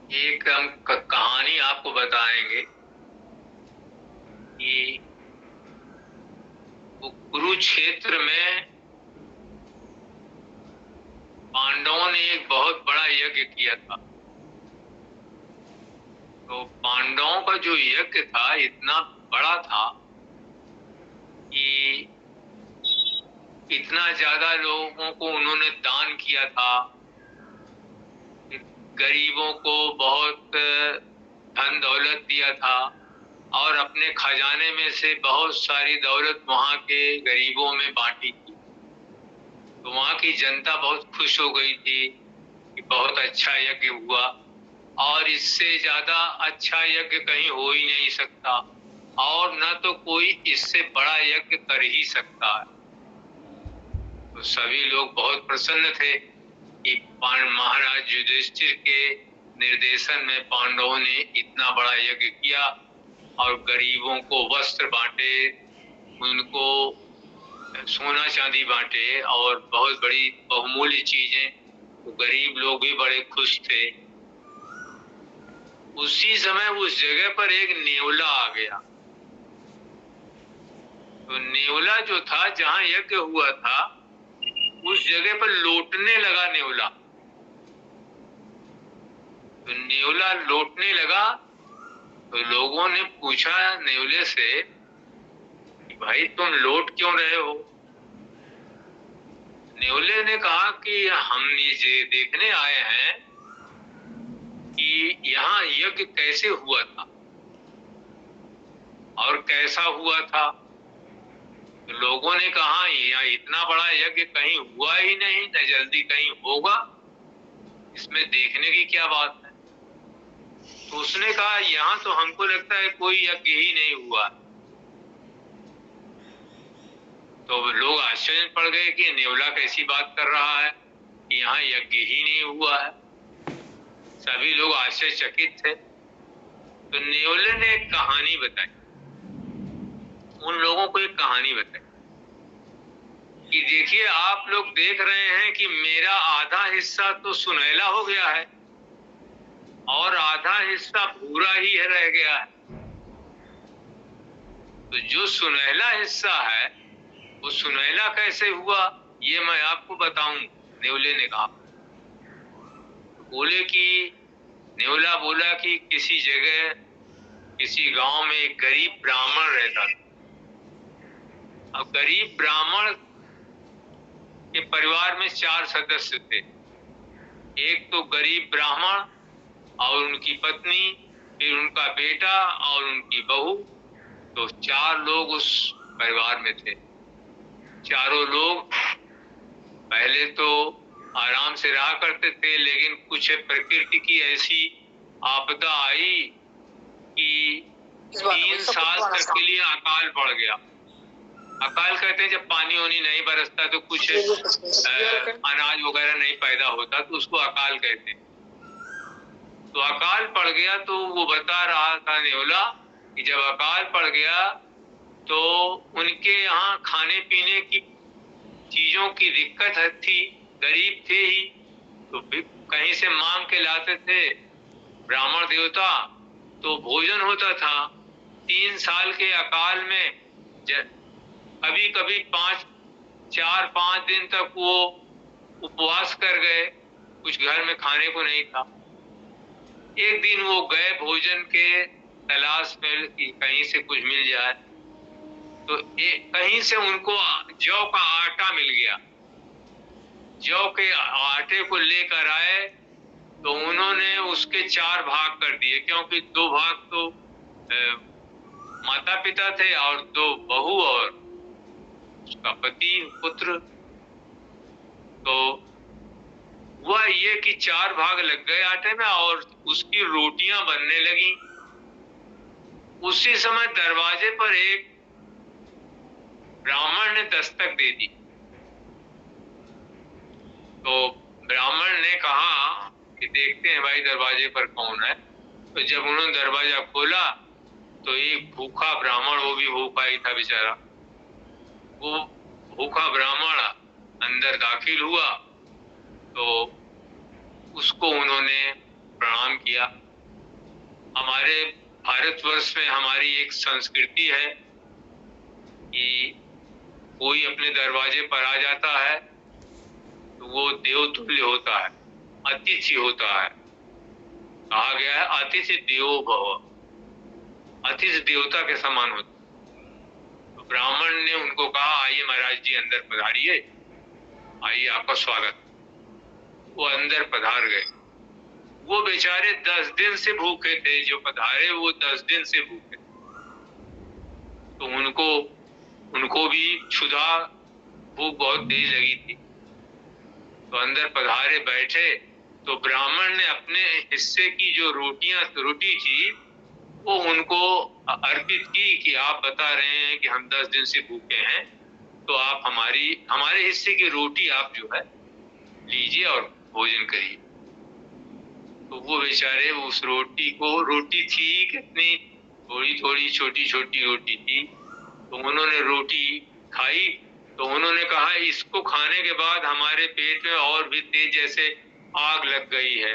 एक हम कहानी आपको बताएंगे कि वो कुरुक्षेत्र में पांडवों ने एक बहुत बड़ा यज्ञ किया था। तो पांडवों का जो यज्ञ था इतना बड़ा था कि इतना ज्यादा लोगों को उन्होंने दान किया था। गरीबों को बहुत धन दौलत दिया था और अपने खजाने में से बहुत सारी दौलत वहां के गरीबों में बांटी थी। तो वहां की जनता बहुत खुश हो गई थी कि बहुत अच्छा यज्ञ हुआ और इससे ज्यादा अच्छा यज्ञ कहीं हो ही नहीं सकता और न तो कोई इससे बड़ा यज्ञ कर ही सकता है। तो सभी लोग बहुत प्रसन्न थे कि महाराज युधिष्ठिर के निर्देशन में पांडवों ने इतना बड़ा यज्ञ किया और गरीबों को वस्त्र बांटे, उनको सोना चांदी बांटे और बहुत बड़ी बहुमूल्य चीजें। तो गरीब लोग भी बड़े खुश थे। उसी समय उस जगह पर एक नेवला आ गया। तो नेवला जो था, जहां यज्ञ हुआ था उस जगह पर लौटने लगा नेवला। तो नेवला लौटने लगा तो लोगों ने पूछा नेवले से कि भाई तुम लौट क्यों रहे हो। नेवले ने कहा कि हम ये देखने आए हैं कि यहाँ यज्ञ कैसे हुआ था और कैसा हुआ था। तो लोगों ने कहा यहाँ इतना बड़ा यज्ञ कहीं हुआ ही नहीं, न जल्दी कहीं होगा, इसमें देखने की क्या बात है। तो उसने कहा यहाँ तो हमको लगता है कोई यज्ञ ही नहीं हुआ। तो लोग आश्चर्य में पड़ गए कि नेवला कैसी बात कर रहा है कि यहाँ यज्ञ ही नहीं हुआ है। सभी लोग आश्चर्यचकित थे। तो नेवले ने एक कहानी बताई, उन लोगों को एक कहानी बताई कि देखिए आप लोग देख रहे हैं कि मेरा आधा हिस्सा तो सुनहला हो गया है और आधा हिस्सा भूरा ही रह गया है। तो जो सुनहला हिस्सा है वो सुनहला कैसे हुआ ये मैं आपको बताऊं, नेवले ने कहा। बोले कि नेवला बोला कि किसी जगह किसी गांव में एक गरीब ब्राह्मण रहता था। अब गरीब ब्राह्मण के परिवार में 4 सदस्य थे। एक तो गरीब ब्राह्मण और उनकी पत्नी, फिर उनका बेटा और उनकी बहू। तो 4 लोग उस परिवार में थे। चारों लोग पहले तो आराम से रहा करते थे, लेकिन कुछ प्रकृति की ऐसी आपदा आई कि 3 साल तक के लिए अकाल पड़ गया। अकाल कहते हैं जब पानी वानी नहीं बरसता तो कुछ अनाज वगैरह नहीं पैदा होता, तो उसको अकाल कहते हैं। तो अकाल पड़ गया। तो वो बता रहा था नेवला कि जब अकाल पड़ गया तो उनके यहाँ खाने पीने की चीजों की दिक्कत थी, गरीब थे ही, तो कहीं से मांग के लाते थे ब्राह्मण देवता, तो भोजन होता था। 3 साल के अकाल में कभी कभी 4-5 दिन तक वो उपवास कर गए, कुछ घर में खाने को नहीं था। एक दिन वो गए भोजन के तलाश में कि कहीं से कुछ मिल जाए। तो कहीं से उनको जौ का आटा मिल गया। जौ के आटे को लेकर आए तो उन्होंने उसके 4 भाग कर दिए, क्योंकि 2 भाग तो माता पिता थे और 2 बहू और उसका पति पुत्र। तो हुआ ये कि 4 भाग लग गए आटे में और उसकी रोटियां बनने लगी। उसी समय दरवाजे पर एक ब्राह्मण ने दस्तक दे दी। तो ब्राह्मण ने कहा कि देखते हैं भाई दरवाजे पर कौन है। तो जब उन्होंने दरवाजा खोला तो एक भूखा ब्राह्मण, वो भी भूखा ही था बेचारा, वो भूखा ब्राह्मण अंदर दाखिल हुआ। तो उसको उन्होंने प्रणाम किया। हमारे भारतवर्ष में हमारी एक संस्कृति है कि कोई अपने दरवाजे पर आ जाता है तो वो देवतुल्य होता है, अतिथि होता है। कहा गया है अतिथि देवो भव, अतिथि देवता के समान होता है। तो ब्राह्मण ने उनको कहा आइए महाराज जी अंदर पधारिए, आइए आपका स्वागत। वो अंदर पधार गए। वो बेचारे 10 दिन से भूखे थे, जो पधारे वो 10 दिन से भूखे थे। तो उनको भी क्षुधा, भूख बहुत तेज लगी थी। तो अंदर पधारे, बैठे, तो ब्राह्मण ने अपने हिस्से की जो रोटी थी वो उनको अर्पित की कि आप बता रहे हैं कि हम 10 दिन से भूखे हैं, तो आप हमारे हिस्से की रोटी आप जो है लीजिए और भोजन करिए। तो वो बेचारे उस रोटी थी कितनी, थोड़ी थोड़ी छोटी छोटी रोटी थी, तो उन्होंने रोटी खाई। तो उन्होंने कहा इसको खाने के बाद हमारे पेट में और भी तेज जैसे आग लग गई है,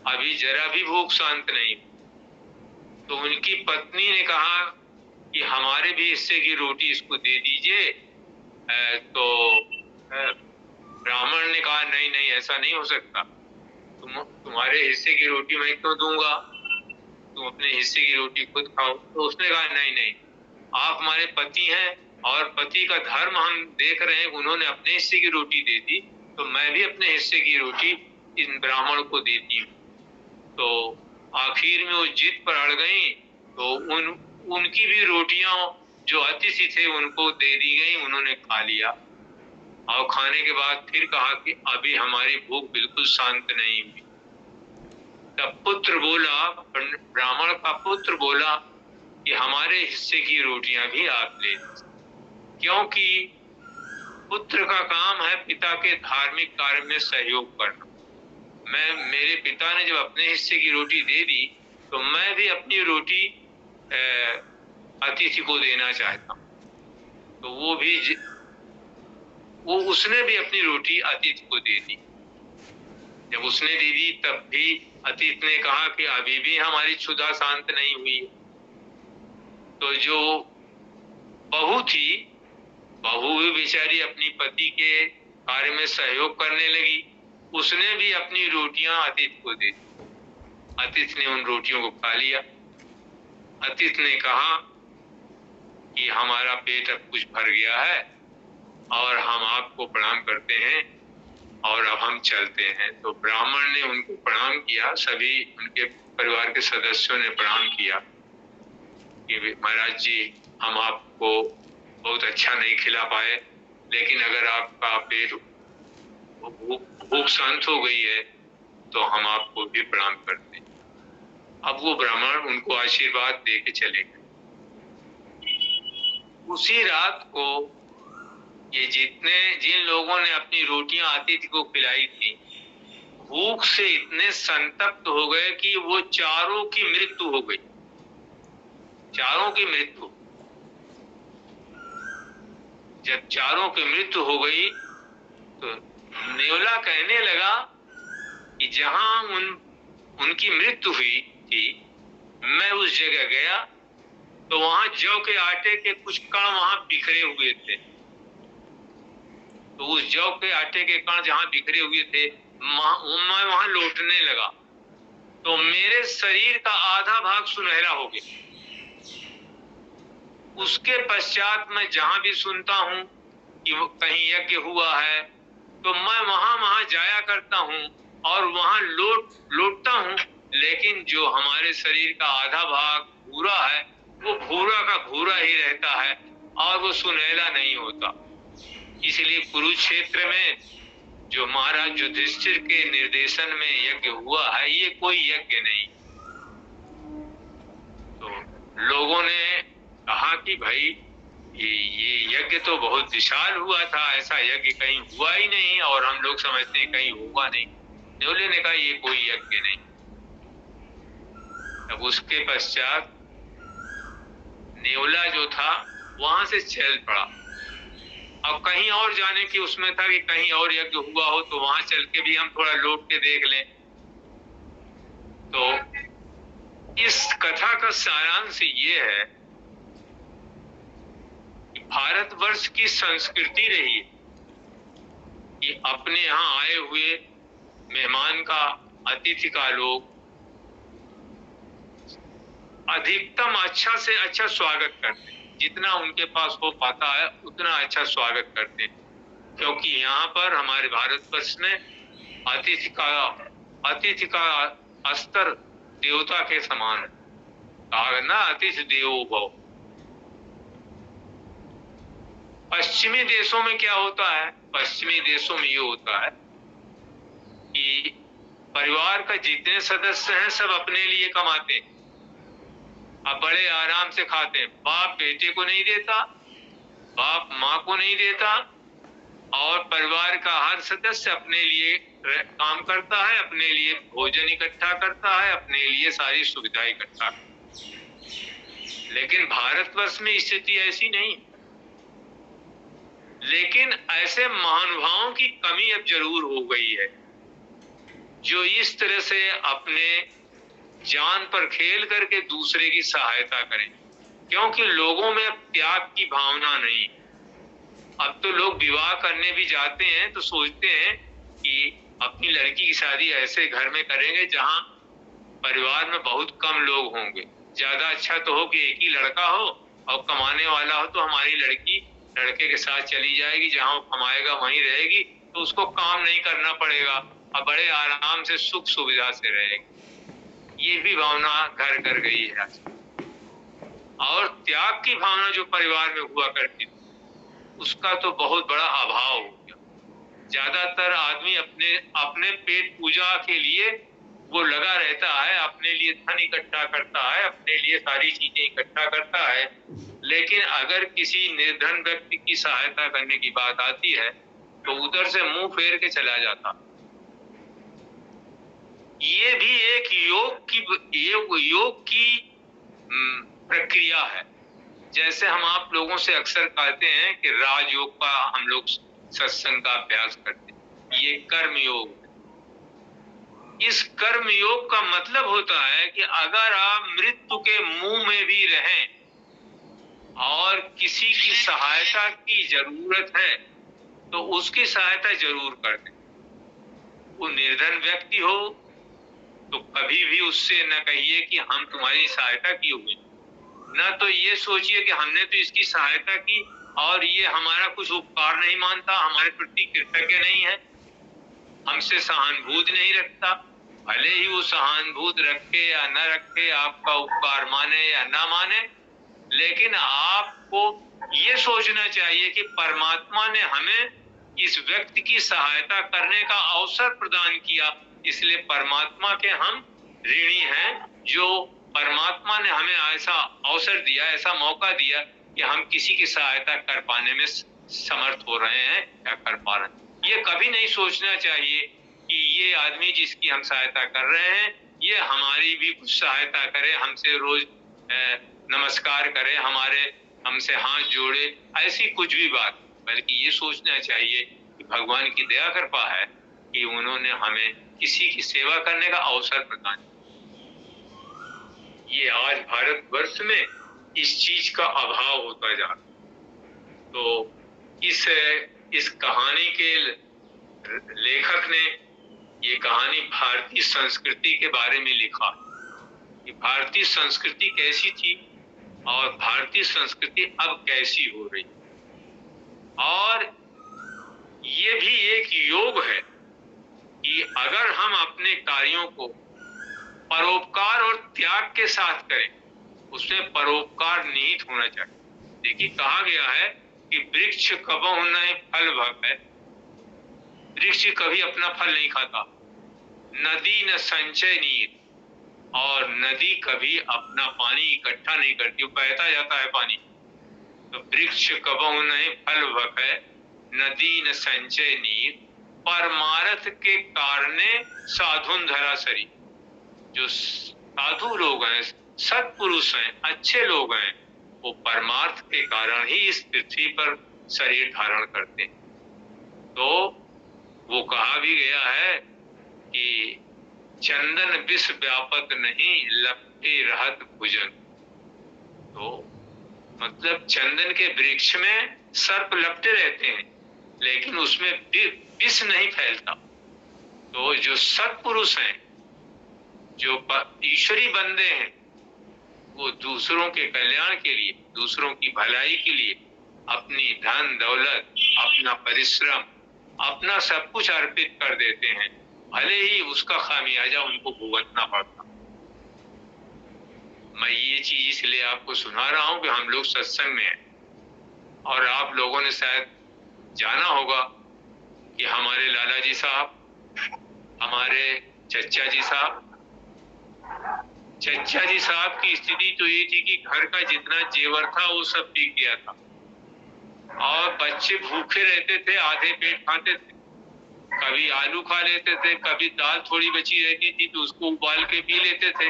अभी जरा भी भूख शांत नहीं। तो उनकी पत्नी ने कहा कि हमारे भी हिस्से की रोटी इसको दे दीजिए। तो ब्राह्मण ने कहा नहीं नहीं, ऐसा नहीं हो सकता, तुम्हारे हिस्से की रोटी मैं क्यों दूंगा, तुम अपने हिस्से की रोटी खुद खाओ। तो उसने कहा नहीं नहीं, आप हमारे पति हैं और पति का धर्म हम देख रहे हैं, उन्होंने अपने हिस्से की रोटी दे दी तो मैं भी अपने हिस्से की रोटी इन ब्राह्मण को देती हूँ। तो आखिर में वो जिद पर अड़ गई। तो उनकी भी रोटियां जो अतिथि थे उनको दे दी गई, उन्होंने खा लिया। और खाने के बाद फिर कहा कि अभी हमारी भूख बिल्कुल शांत नहीं हुई। तब पुत्र बोला, ब्राह्मण का पुत्र बोला कि हमारे हिस्से की रोटियां भी आप ले लीजिए, क्योंकि पुत्र का काम है पिता के धार्मिक कार्य में सहयोग करना। मेरे पिता ने जब अपने हिस्से की रोटी दे दी तो मैं भी अपनी रोटी अतिथि को देना चाहता हूँ। तो उसने भी अपनी रोटी अतिथि को दे दी। जब उसने दे दी तब भी अतिथि ने कहा कि अभी भी हमारी क्षुधा शांत नहीं हुई। तो जो बहू थी, बहू भी बेचारी अपनी पति के कार्य में सहयोग करने लगी, उसने भी अपनी रोटियां अतिथि को दे दी। अतिथि ने उन रोटियों को खा लिया। अतिथि ने कहा कि हमारा पेट अब कुछ भर गया है और हम आपको प्रणाम करते हैं और अब हम चलते हैं। तो ब्राह्मण ने उनको प्रणाम किया, सभी उनके परिवार के सदस्यों ने प्रणाम किया कि महाराज जी हम आपको बहुत अच्छा नहीं खिला पाए, लेकिन अगर आपका पेट भूख शांत हो गई है तो हम आपको भी प्रणाम करते हैं। अब वो ब्राह्मण उनको आशीर्वाद दे के चले गए। उसी रात को ये जिन लोगों ने अपनी रोटियां अतिथि को खिलाई थी, भूख से इतने संतप्त हो गए कि वो चारों की मृत्यु हो गई। चारों की मृत्यु। जब चारों की मृत्यु हो गई तो नेवला कहने लगा कि जहां उनकी मृत्यु हुई थी, मैं उस जगह गया तो वहां जौ के आटे के कुछ कण वहां बिखरे हुए थे। तो उस जौ के आटे के कण जहां बिखरे हुए थे, मैं वहां लौटने लगा तो मेरे शरीर का आधा भाग सुनहरा हो गया। उसके पश्चात मैं जहां भी सुनता हूं कि कहीं यज्ञ हुआ है तो मैं वहां जाया करता हूं और वहां लौटता हूं, लेकिन जो हमारे शरीर का आधा भाग भूरा है वो भूरा का भूरा ही रहता है और वो सुनहरा नहीं होता। इसलिए कुरुक्षेत्र में जो महाराज युधिष्ठिर के निर्देशन में यज्ञ हुआ है, ये कोई यज्ञ नहीं। तो लोगों ने कहा कि भाई ये यज्ञ तो बहुत विशाल हुआ था, ऐसा यज्ञ कहीं हुआ ही नहीं और हम लोग समझते हैं कहीं हुआ नहीं। नेवले ने कहा ये कोई यज्ञ नहीं। तब उसके पश्चात नेवला जो था वहां से चल पड़ा। अब कहीं और जाने की उसमें था कि कहीं और यज्ञ हुआ हो तो वहां चल के भी हम थोड़ा लौट के देख लें। तो इस कथा का सारांश ये है कि भारतवर्ष की संस्कृति रही है कि अपने यहाँ आए हुए मेहमान का, अतिथि का लोग अधिकतम अच्छा से अच्छा स्वागत करते हैं। जितना उनके पास हो पाता है उतना अच्छा स्वागत करते हैं, क्योंकि यहाँ पर हमारे भारतवर्ष में अतिथि का स्तर देवता के समान है। कहा ना, अतिथि देवो भव। पश्चिमी देशों में क्या होता है? पश्चिमी देशों में ये होता है कि परिवार का जितने सदस्य हैं सब अपने लिए कमाते हैं, अब बड़े आराम से खाते हैं। बाप बेटे को नहीं देता, बाप माँ को नहीं देता, और परिवार का हर सदस्य अपने लिए काम करता है, अपने लिए भोजन इकट्ठा करता है, अपने लिए सारी सुविधाएं इकट्ठा करता है। लेकिन भारतवर्ष में स्थिति ऐसी नहीं। लेकिन ऐसे महानुभावों की कमी अब जरूर हो गई है जो इस तरह से अपने जान पर खेल करके दूसरे की सहायता करें, क्योंकि लोगों में अब त्याग की भावना नहीं। अब तो लोग विवाह करने भी जाते हैं तो सोचते हैं कि अपनी लड़की की शादी ऐसे घर में करेंगे जहां परिवार में बहुत कम लोग होंगे। ज्यादा अच्छा तो हो कि एक ही लड़का हो और कमाने वाला हो, तो हमारी लड़की लड़के के साथ चली जाएगी, जहां वो कमाएगा वहीं रहेगी, तो उसको काम नहीं करना पड़ेगा और बड़े आराम से सुख सुविधा से रहेगी। ये भी भावना घर कर गई है आज। और त्याग की भावना जो परिवार में हुआ करती थी उसका तो बहुत बड़ा अभाव हो गया। ज्यादातर आदमी अपने अपने पेट पूजा के लिए वो लगा रहता है, अपने लिए धन इकट्ठा करता है, अपने लिए सारी चीजें इकट्ठा करता है। लेकिन अगर किसी निर्धन व्यक्ति की सहायता करने की बात आती है तो उधर से मुंह फेर के चला जाता। ये भी एक योग की प्रक्रिया है। जैसे हम आप लोगों से अक्सर कहते हैं कि राजयोग का हम लोग सत्संग का अभ्यास करते हैं, ये कर्म योग है। इस कर्म योग का मतलब होता है कि अगर आप मृत्यु के मुंह में भी रहें और किसी की सहायता की जरूरत है तो उसकी सहायता जरूर कर दें। वो निर्धन व्यक्ति हो तो कभी भी उससे न कहिए कि हम तुम्हारी सहायता की हुई, न तो ये सोचिए कि हमने तो इसकी सहायता की और ये हमारा कुछ उपकार नहीं मानता, हमारे प्रति कृतज्ञ नहीं है, हमसे सहानुभूति नहीं रखता। भले ही वो सहानुभूति रखे या न रखे, आपका उपकार माने या न माने, लेकिन आपको ये सोचना चाहिए कि परमात्मा ने हमें इस व्यक्ति की सहायता करने का अवसर प्रदान किया, इसलिए परमात्मा के हम ऋणी हैं जो परमात्मा ने हमें ऐसा अवसर दिया, ऐसा मौका दिया कि हम किसी की सहायता कर पाने में समर्थ हो रहे हैं या कर पा रहे हैं। ये कभी नहीं सोचना चाहिए कि ये आदमी जिसकी हम सहायता कर रहे हैं ये हमारी भी कुछ सहायता करे, हमसे रोज नमस्कार करे, हमसे हाथ जोड़े, ऐसी कुछ भी बात। बल्कि ये सोचना चाहिए कि भगवान की दया कृपा है कि उन्होंने हमें किसी की सेवा करने का अवसर प्रदान किया। ये आज भारतवर्ष में इस चीज का अभाव होता जा रहा। तो इस कहानी के लेखक ने ये कहानी भारतीय संस्कृति के बारे में लिखा कि भारतीय संस्कृति कैसी थी और भारतीय संस्कृति अब कैसी हो रही। और ये भी एक योग है कि अगर हम अपने कार्यों को परोपकार और त्याग के साथ करें, उसमें परोपकार निहित होना चाहिए। देखिए कहा गया है कि वृक्ष कबहु नहीं फल भय, वृक्ष कभी अपना फल नहीं खाता, नदी न संचय नियत, और नदी कभी अपना पानी इकट्ठा नहीं करती, वो बहता जाता है पानी। तो वृक्ष कबहु नहीं फल भय, नदी न संचय नियत, परमार्थ के कारणे साधुन धरासरी। जो साधु लोग हैं, सत्पुरुष हैं, अच्छे लोग हैं, वो परमार्थ के कारण ही इस पृथ्वी पर शरीर धारण करते हैं। तो वो कहा भी गया है कि चंदन विष व्यापत नहीं, लपटे रहत भुजन। तो मतलब चंदन के वृक्ष में सर्प लपटे रहते हैं, लेकिन उसमें विष नहीं फैलता। तो जो सत्पुरुष हैं, जो ईश्वरी बंदे हैं, वो दूसरों के कल्याण के लिए, दूसरों की भलाई के लिए अपनी धन दौलत, अपना परिश्रम, अपना सब कुछ अर्पित कर देते हैं, भले ही उसका खामियाजा उनको भुगतना पड़ता। मैं ये चीज इसलिए आपको सुना रहा हूं कि हम लोग सत्संग में हैं, और आप लोगों ने शायद जाना होगा कि हमारे लाला जी साहब, हमारे चचा जी साहब की स्थिति तो ये थी कि घर का जितना जेवर था वो सब बिक गया था, और बच्चे भूखे रहते थे, आधे पेट खाते थे, कभी आलू खा लेते थे, कभी दाल थोड़ी बची रहती थी तो उसको उबाल के पी लेते थे,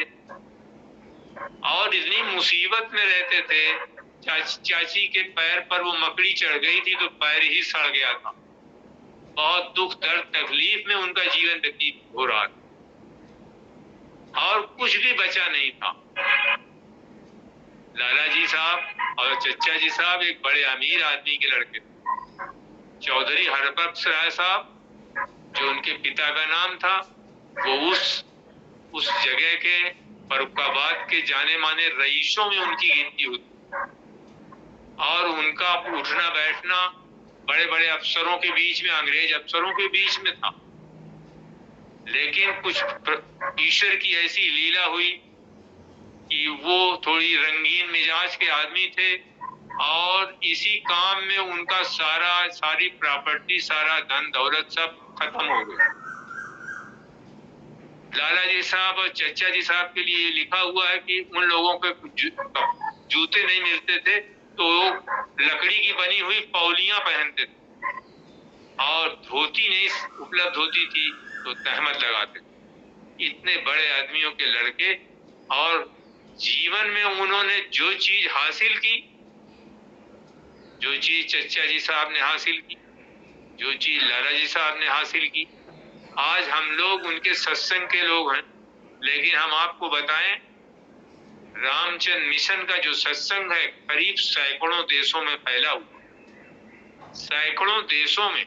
और इतनी मुसीबत में रहते थे। चाची के पैर पर वो मकड़ी चढ़ गई थी तो पैर ही सड़ गया था। बहुत दुख दर्द तकलीफ में उनका जीवन व्यतीत हो रहा था, और कुछ भी बचा नहीं था। लाला जी साहब और चचा जी साहब एक बड़े अमीर आदमी के लड़के थे। चौधरी हरबख्श राय साहब, जो उनके पिता का नाम था, वो उस जगह के फर्रुखाबाद के जाने माने रईसों में उनकी गिनती होती, और उनका उठना बैठना बड़े बड़े अफसरों के बीच में, अंग्रेज अफसरों के बीच में था। लेकिन कुछ ईश्वर की ऐसी लीला हुई कि वो थोड़ी रंगीन मिजाज के आदमी थे, और इसी काम में उनका सारी प्रॉपर्टी, सारा धन दौलत सब खत्म हो गया। लाला जी साहब और चचा जी साहब के लिए लिखा हुआ है कि उन लोगों के जूते नहीं मिलते थे तो लकड़ी की बनी हुई पौलियां पहनते थे, और धोती नहीं उपलब्ध होती थी तो तहमत लगाते थे। इतने बड़े आदमियों के लड़के, और जीवन में उन्होंने जो चीज हासिल की, जो चीज चचा जी साहब ने हासिल की, जो चीज लाला जी साहब ने हासिल की, आज हम लोग उनके सत्संग के लोग हैं। लेकिन हम आपको बताएं, रामचंद्र मिशन का जो सत्संग है करीब सैकड़ों देशों में फैला हुआ, सैकड़ों देशों में।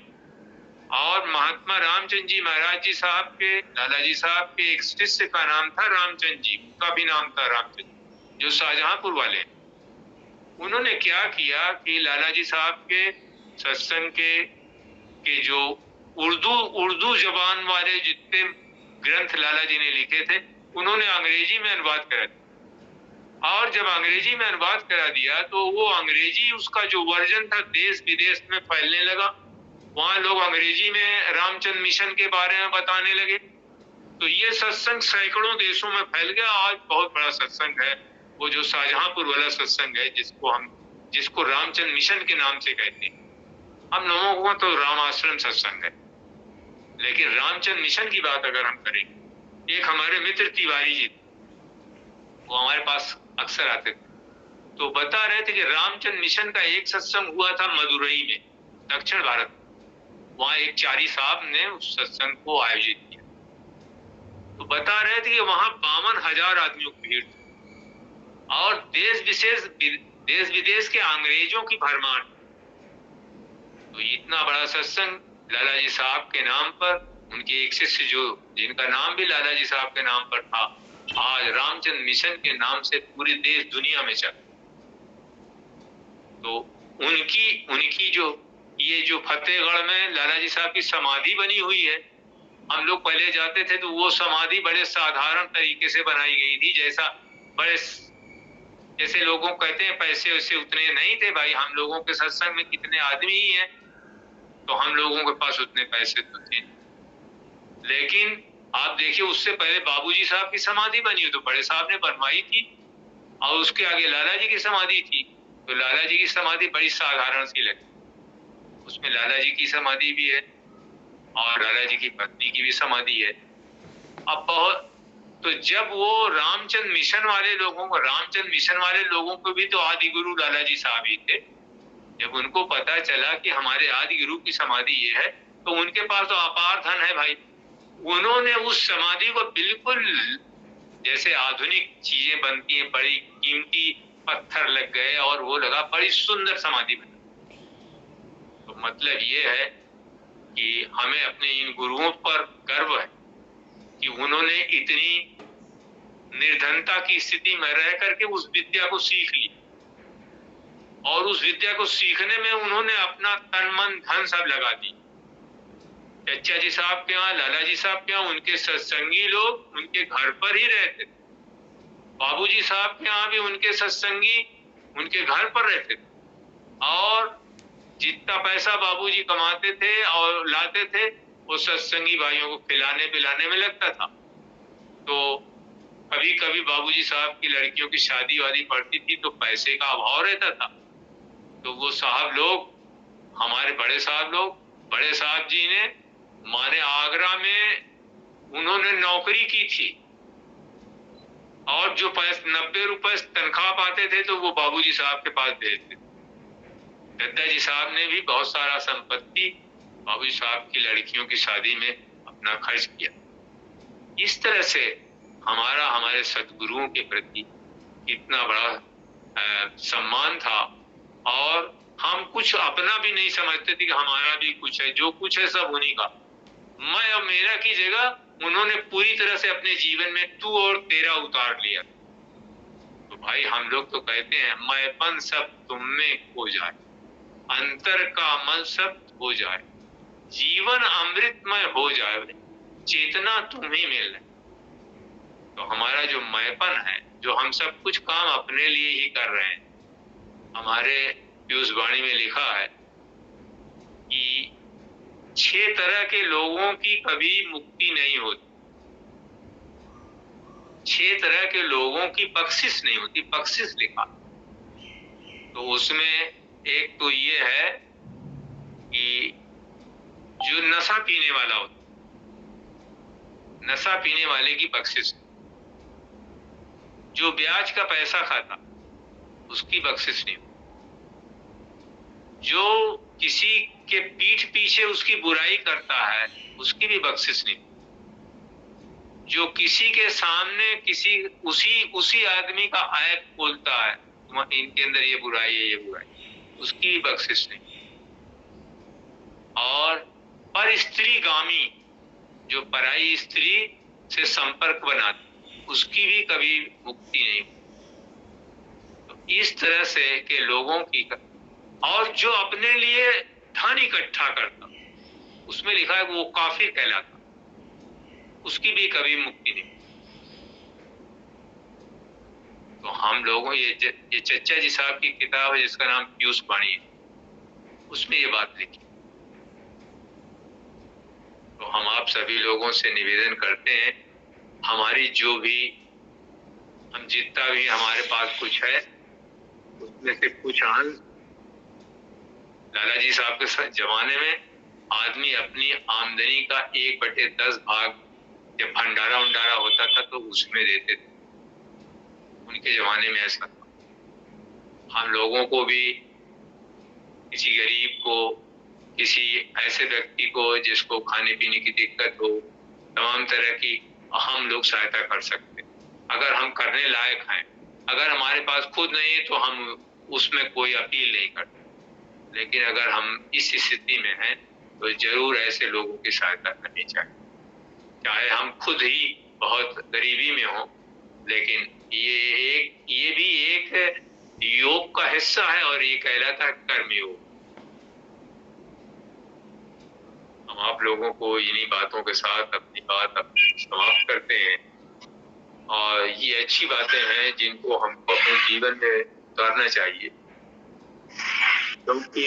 और महात्मा रामचंद्र जी महाराज जी साहब के, लाला जी साहब के एक शिष्य का नाम था रामचंद्र जी, उनका भी नाम था रामचंद्र, जो शाहजहांपुर वाले हैं। उन्होंने क्या किया कि लाला जी साहब के सत्संग के जो उर्दू जबान वाले जितने ग्रंथ लाला जी ने लिखे थे, उन्होंने अंग्रेजी में अनुवाद करा दिया। और जब अंग्रेजी में अनुवाद करा दिया तो वो अंग्रेजी, उसका जो वर्जन था, देश विदेश में फैलने लगा। वहां लोग अंग्रेजी में रामचंद्र मिशन के बारे में बताने लगे, तो ये सत्संग सैकड़ों देशों में फैल गया। आज बहुत बड़ा सत्संग है वो जो शाहजहांपुर वाला सत्संग है, जिसको रामचंद्र मिशन के नाम से कहते हैं। हम लोगों को तो रामाश्रम सत्संग है, लेकिन रामचंद्र मिशन की बात अगर हम करें, एक हमारे मित्र तिवारी जी, वो हमारे पास अक्सर आते थे, तो बता रहे थे कि रामचंद्र मिशन का एक सत्संग हुआ था मदुरई में, दक्षिण भारत। वहां एक चारी साहब ने उस सत्संग को आयोजित किया, तो बता रहे थे कि वहां 52,000 आदमियों की भीड़ थी, और देश विदेश के अंग्रेजों की भरमार। तो इतना बड़ा सत्संग लाला जी साहब के नाम पर, उनके एक शिष्य जिनका नाम भी लाला जी साहब के नाम पर था, आज रामचंद्र मिशन के नाम से पूरी देश दुनिया में चल। तो उनकी जो फतेहगढ़ में लाला जी साहब की समाधि बनी हुई है, हम लोग पहले जाते थे तो वो समाधि बड़े साधारण तरीके से बनाई गई थी, जैसे लोगों कहते हैं पैसे वैसे उतने नहीं थे भाई। हम लोगों के सत्संग में कितने आदमी ही हैं, तो हम लोगों के पास उतने पैसे तो थे। लेकिन आप देखिए, उससे पहले बाबूजी साहब की समाधि बनी हो तो बड़े साहब ने बनवाई थी, और उसके आगे लाला जी की समाधि थी, तो लाला जी की समाधि बड़ी साधारण सी लगी। उसमें लाला जी की समाधि भी है और लाला जी की पत्नी की भी समाधि है। अब तो जब वो रामचंद्र मिशन वाले लोगों को भी तो आदि गुरु लाला जी साहब ही थे। जब उनको पता चला कि हमारे आदि गुरु की समाधि ये है, तो उनके पास तो अपार धन है भाई, उन्होंने उस समाधि को बिल्कुल, जैसे आधुनिक चीजें बनती हैं, बड़ी कीमती पत्थर लग गए और वो लगा, बड़ी सुंदर समाधि बनी। तो मतलब ये है कि हमें अपने इन गुरुओं पर गर्व है कि उन्होंने इतनी निर्धनता की स्थिति में रह करके उस विद्या को सीख ली, और उस विद्या को सीखने में उन्होंने अपना तन मन धन सब लगा दी। चचा जी साहब के यहाँ, लाला जी साहब के यहाँ उनके सत्संगी लोग उनके घर पर ही रहते थे। बाबूजी साहब के यहाँ भी उनके सत्संगी उनके घर पर रहते थे, और जितना पैसा बाबूजी कमाते थे और लाते थे वो सत्संगी भाइयों को खिलाने पिलाने में लगता था। तो कभी कभी बाबूजी साहब की लड़कियों की शादी वादी पड़ती थी तो पैसे का अभाव रहता था, तो वो साहब लोग, हमारे बड़े साहब जी ने, माने आगरा में उन्होंने नौकरी की थी, और जो 90 रुपए तनख्वाह पाते थे तो वो बाबूजी साहब के पास भेजते थे। दादाजी साहब ने भी बहुत सारा संपत्ति बाबूजी साहब की लड़कियों की शादी में अपना खर्च किया। इस तरह से हमारे सद्गुरुओं के प्रति कितना बड़ा सम्मान था, और हम कुछ अपना भी नहीं समझते थे कि हमारा भी कुछ है, जो कुछ है सब उन्हीं का। मैं और मेरा की जगह उन्होंने पूरी तरह से अपने जीवन में तू और तेरा उतार लिया। तो भाई हम लोग तो कहते हैं मैंपन सब तुम में खो जाए, अंतर का मन सब हो जाए, जीवन अमृतमय हो जाए, चेतना तुम्हें मिल रही। तो हमारा जो मैंपन है, जो हम सब कुछ काम अपने लिए ही कर रहे हैं, हमारे पीयूष वाणी में लिखा है कि 6 तरह के लोगों की कभी मुक्ति नहीं होती, 6 तरह के लोगों की बख्शिश नहीं होती, बख्शिश लिखा। तो उसमें एक तो ये है कि जो नशा पीने वाला होता, नशा पीने वाले की बख्शिश, जो ब्याज का पैसा खाता उसकी बख्शिश नहीं, जो किसी के पीठ पीछे उसकी बुराई करता है उसकी भी बख्शिश नहीं, जो किसी के सामने उसी आदमी का ऐप बोलता है, इनके अंदर ये बुराई है, ये बुराई, उसकी भी बख्शिश नहीं। और पर स्त्रीगामी, जो पराई स्त्री से संपर्क बनाती, उसकी भी कभी मुक्ति नहीं। तो इस तरह से के लोगों की, और जो अपने लिए धन इकट्ठा करता, उसमें लिखा है वो काफिर कहलाता, उसकी भी कभी मुक्ति नहीं। तो हम लोगों, ये चचा जी साहब की किताब है जिसका नाम पीयूष वाणी है, उसमें ये बात लिखी। तो हम आप सभी लोगों से निवेदन करते हैं, हमारी जो भी, हम जितना भी हमारे पास कुछ है उसमें से कुछ अंश, लाला जी साहब के जमाने में आदमी अपनी आमदनी का 1/10 भाग, जब भंडारा उंडारा होता था तो उसमें देते थे, उनके जमाने में ऐसा था। हम लोगों को भी, किसी गरीब को, किसी ऐसे व्यक्ति को जिसको खाने पीने की दिक्कत हो, तमाम तरह की हम लोग सहायता कर सकते, अगर हम करने लायक हैं। अगर हमारे पास खुद नहीं है तो हम उसमें कोई अपील नहीं करते, लेकिन अगर हम इस स्थिति में हैं तो जरूर ऐसे लोगों की सहायता करनी चाहिए, चाहे हम खुद ही बहुत गरीबी में हो। लेकिन ये भी एक योग का हिस्सा है, और ये कहलाता है कर्मयोग। हम आप लोगों को इन्हीं बातों के साथ अपनी बात समाप्त करते हैं, और ये अच्छी बातें हैं जिनको हमको अपने जीवन में उतारना चाहिए, क्योंकि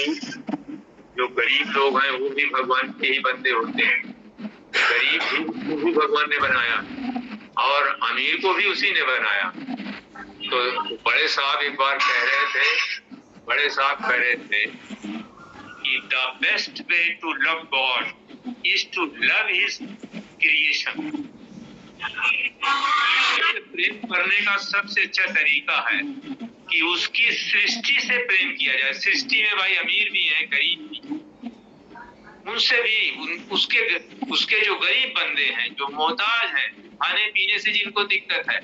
जो गरीब लोग हैं वो भी भगवान के ही बंदे होते हैं। गरीब भी भगवान ने बनाया, और अमीर को भी उसी ने बनाया। तो बड़े साहब एक बार कह रहे थे कि the best way to love God is to love his creation. प्रेम करने का सबसे अच्छा तरीका है कि उसकी सृष्टि से प्रेम किया जाए। सृष्टि में भाई अमीर भी है, गरीब भी, उनसे भी उसके जो गरीब बंदे हैं, जो मोहताज हैं, खाने पीने से जिनको दिक्कत है,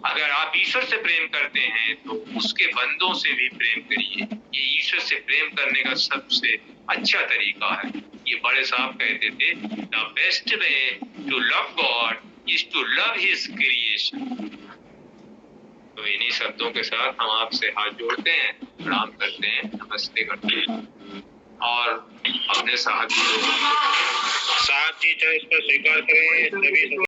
अगर आप ईश्वर से प्रेम करते हैं तो उसके बंदों से भी प्रेम करिए। ये ईश्वर से प्रेम करने का सबसे अच्छा तरीका है। ये बड़े साहब कहते थे, the best way to love God is to love his creation. तो इन्हीं शब्दों के साथ हम आपसे हाथ जोड़ते हैं, प्रणाम करते हैं, नमस्ते करते हैं और अपने साथी लोगों को साहब जी चाहे इसको स्वीकार करें सभी